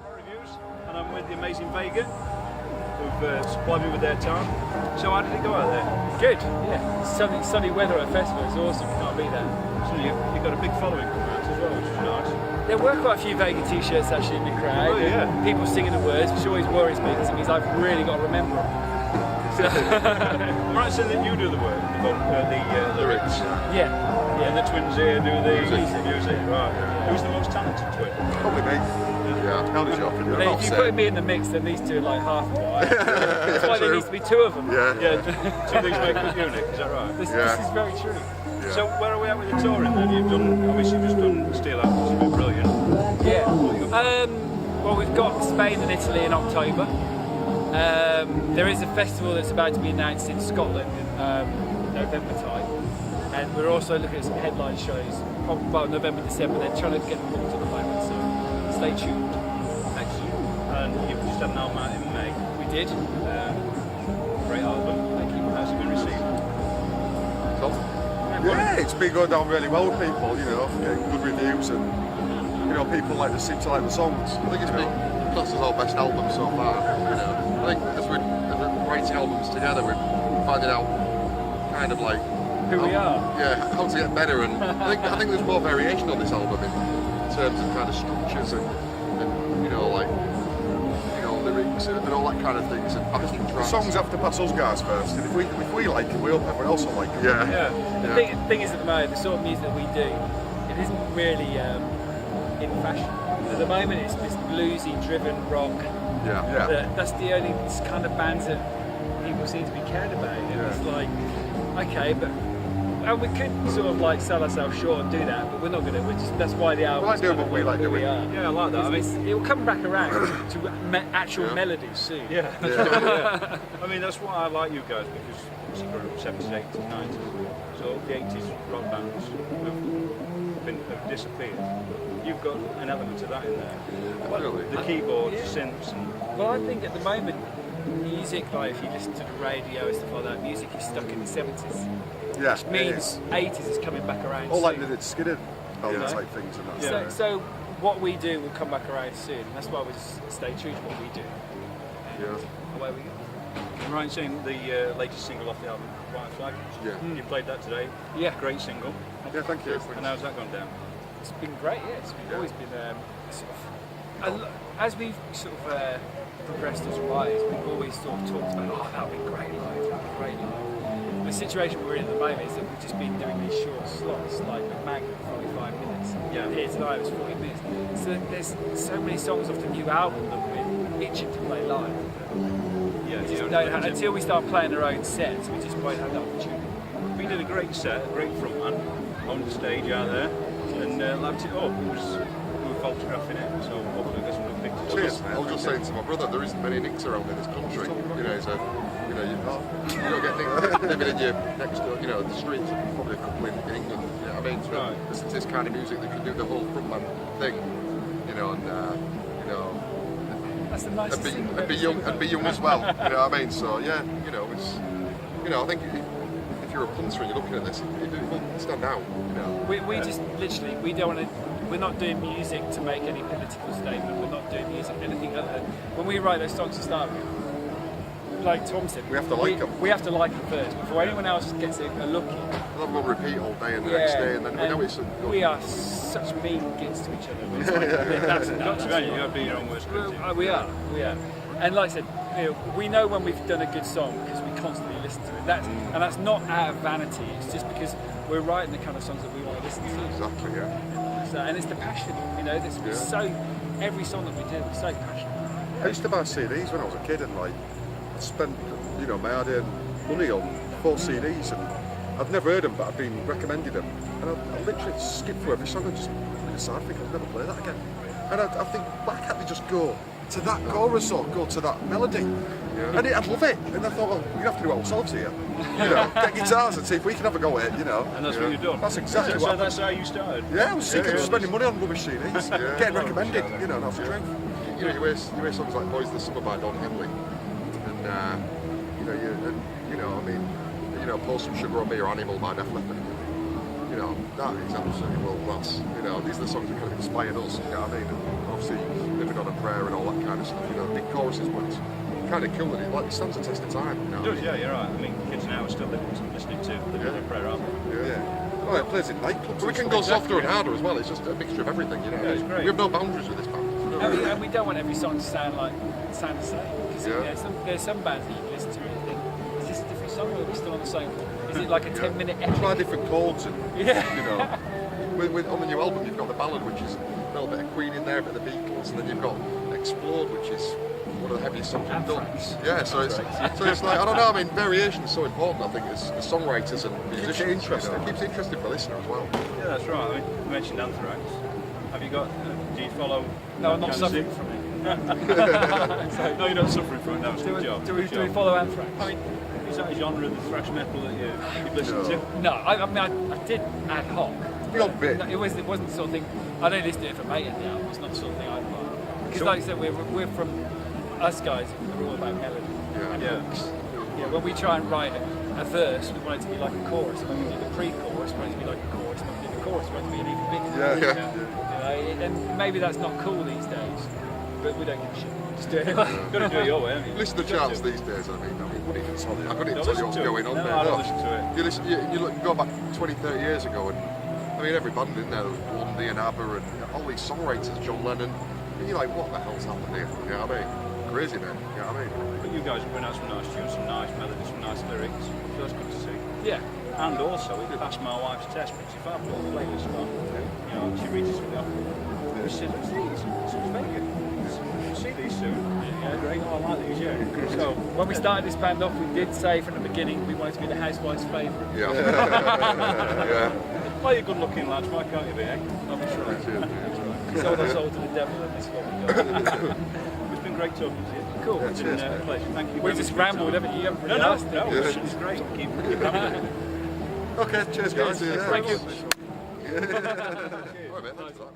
my reviews, and I'm with the amazing Vega, who've supplied me with their time. So how did it go out there? Good, yeah. Sunny weather at the festival is awesome, can't beat that. So you've got a big following coming out as well, which is nice. There were quite a few Vega t-shirts actually in the crowd. Oh, yeah. People singing the words, which always worries me because it means I've really got to remember them. So I'm right saying that you do the work, the lyrics. Yeah. And the twins here do the music. Right. Who's the most talented twin? Probably me. Yeah, how did you offer But if you put me in the mix, then these two are like half of what I do. That's why there needs to be two of them. Yeah, two of these make a unit, is that right? This is very true. Yeah. So where are we at with the touring then? You've done, obviously you've just done Steelhouse, which has been brilliant. Yeah. Well, we've got Spain and Italy in October. There is a festival that's about to be announced in Scotland in November time. And we're also looking at some headline shows, probably about November, December. They're trying to get them booked at the moment, so stay tuned. Excellent. And you've just had an album out in May. We did. Great album. Thank you. How's it been received? Yeah, it's been going down really well with people, you know, getting good reviews and, you know, people seem to like the songs. I think it's been classed as our best album so far, you know. I think as we're writing albums together, we're finding out kind of like Who we are. Yeah, how to get better, and I think there's more variation on this album in terms of kind of structures and you know, like, you know, lyrics and all that kind of things, and backing The tracks. songs have to pass us guys first, and if we like it, we hope everyone else will like it. Yeah. The thing is, at the moment, the sort of music that we do, it isn't really in fashion. At the moment, it's this bluesy-driven rock. Yeah. That's the only kind of bands that people seem to be cared about. And it's like, okay, but. And we could sort of like sell ourselves short and do that, but we're not going to. That's why the album. We like doing what we like who we doing. are. Yeah, I like that. I mean, It will come back around to actual melodies soon. yeah. Yeah. I mean, that's why I like you guys, because obviously grew up 70s, 80s, 90s. So the 80s rock bands have disappeared. You've got an element of that in there. Really? The keyboards, the synths, and Well, I think at the moment, music, like if you listen to the radio and stuff like that, music is stuck in the 70s. Yeah, Which means 80s is coming back around all like soon. the Skinner type things and that. So what we do will come back around soon, and that's why we just stay true to what we do. Yeah. Away we go. Ryan saying the latest single off the album, White Flag. Yeah. You played that today. Yeah. Great single. Yeah, thank you. And how's that gone down? It's been great, yeah. It's always been sort of, as we've sort of progressed as writers, we've always sort of talked about, oh, that would be great live, that would be great live. The situation we're in at the moment is that we've just been doing these short slots, like with Mag 45 minutes. Yeah. Here tonight was 40 minutes. So there's so many songs off the new album that we're itching to play live. Yeah, We just don't have, until we start playing our own sets, we just won't have the opportunity. We did a great set, a great frontman on the stage out there, and lapped it up. We were photographing it, so hopefully we'll get some good pictures. Cheers, I was just saying to my brother, there isn't many nicks around in this country. You know, so you don't get nicked living in your next door, you know, the streets. Probably a couple in England. You know what I mean? So Right. this is this kind of music that can do the whole frontman thing. You know, and you know, That's the nicest thing. and be young as well. You know what I mean? So yeah, you know, it's, you know, I think if you're a punter and you're looking at this, you do stand out. You know. We just literally, we don't want to, we're not doing music to make any political statement, we're not doing music anything other than, when we write those songs to start with, like Tom said, We have to like them. We have to like them first, before anyone else gets a look in. We'll have them on repeat all day and the next day, and then we know it's good. We are such mean gits to each other. It's like, that's Not to nuts. be, you got to be your own worst critic. We are. And like I said, you know, we know when we've done a good song because we constantly listen to it. And that's not out of vanity, it's just because we're writing the kind of songs that we want to listen to. Exactly, yeah. So, and it's the passion, you know, every song that we do is so passionate. I used to buy CDs when I was a kid, and like I spent, you know, my hard-earned money on 4 CDs, and I've never heard them, but I've been recommended them, and I literally skip through every song and just decide, I think I'll never play that again. And I think, why can't they just go to that chorus or go to that melody? Yeah. And I love it. And I thought, well, we have to do it ourselves here. You know, get guitars and see if we can have a go at it. You know, And that's what you've done. That's exactly so what. that's how you started. Yeah, I was sick of Yeah. spending money on rubbish CDs, Yeah. getting recommended. You know, that's the truth. You know, you hear songs like "Boys of the Summer" by Don Henley, and you know, I mean, you know, "Pour Some Sugar on Me" or "Animal" by Def Leppard. You know, that is absolutely world class. You know, these are the songs that kind of inspired us. You know what I mean? obviously living on a prayer and all that kind of stuff. You know, big choruses, but it's kind of cool that it stands the test of time. You know? It does, yeah, you're right. I mean, kids now are still listening to Living on a Prayer, aren't they? Yeah. Oh, it plays in nightclubs. But we can go softer and harder as well. It's just a mixture of everything. You know, Yeah, it's great. we have no boundaries with this band. And we don't want every song to sound the same. Because there's some bands that you can listen to and think, is this a different song or are we still on the same one? Is it like a 10-minute epic? Try different chords and Yeah. you know. On the new album, you've got the ballad, which is a little bit of Queen in there, a bit of the Beatles, and then you've got Explode, which is one of the heaviest songs we've done. Anthrax. Yeah, so it's like, I don't know, I mean, variation is so important, I think, as songwriters and musicians. it interesting. You know, it keeps it interesting for the listener as well. Yeah, that's right. I mean, you mentioned Anthrax. Have you got, do you follow? No, I'm not kind of suffering scene? from it. No, you're not suffering from it. No, it's a good job. Do we Good job. follow Anthrax? I mean, is that a genre of the thrash metal that you've listened to? No, I mean, I did ad hoc. The odd bit. No, it wasn't the sort of thing. I don't listen to it for mate at the album. It's not the sort of thing I'd like. Because, like I said, we're from us guys. We're all about melody and Yeah. hooks. Yeah, when we try and write a verse, we want it to be like a chorus. And when we do the pre-chorus, we want it to be like a chorus. And when we do the chorus, we want it to be an even bigger. Yeah. You know, and maybe that's not cool these days, but we don't give a shit. Just do it anyway. You've got to do it your way, haven't you? Listen to You've got charts these days, I mean, Wouldn't even tell you. I couldn't even Don't tell you listen what's to it. going on No, there. I don't listen to it. You look, go back 20, 30 years ago, and I mean, every band in there, there was Blondie and ABBA and all these songwriters, John Lennon, and you're like, what the hell's happened here? You know what I mean? Crazy, man. You know what I mean? But you guys have been out some nice tunes, some nice melodies, some nice lyrics. So that's good to see. Yeah. And also, it passed my wife's test, because if I put a playlist on, you know, she reads it with me. She says, what's these? So it's Vega. You'll see these soon. Yeah, great. Oh, I like these, yeah. So, When we started this band off, we did say from the beginning we wanted to be the housewife's favourite. Yeah. Yeah. well, you're good looking lads, why can't you be, eh? I'll be sure. Cheers. Sold our soul to the devil, and this is what we got. It's been great talking to you. Cool. It's been a pleasure. Thank you. We very just much for your rambled, time. haven't you? You haven't No, really no, asked no, it. it's great. Keep rambling. Okay, cheers guys. Cheers. Yeah. Thank you. All right, mate, thanks for that.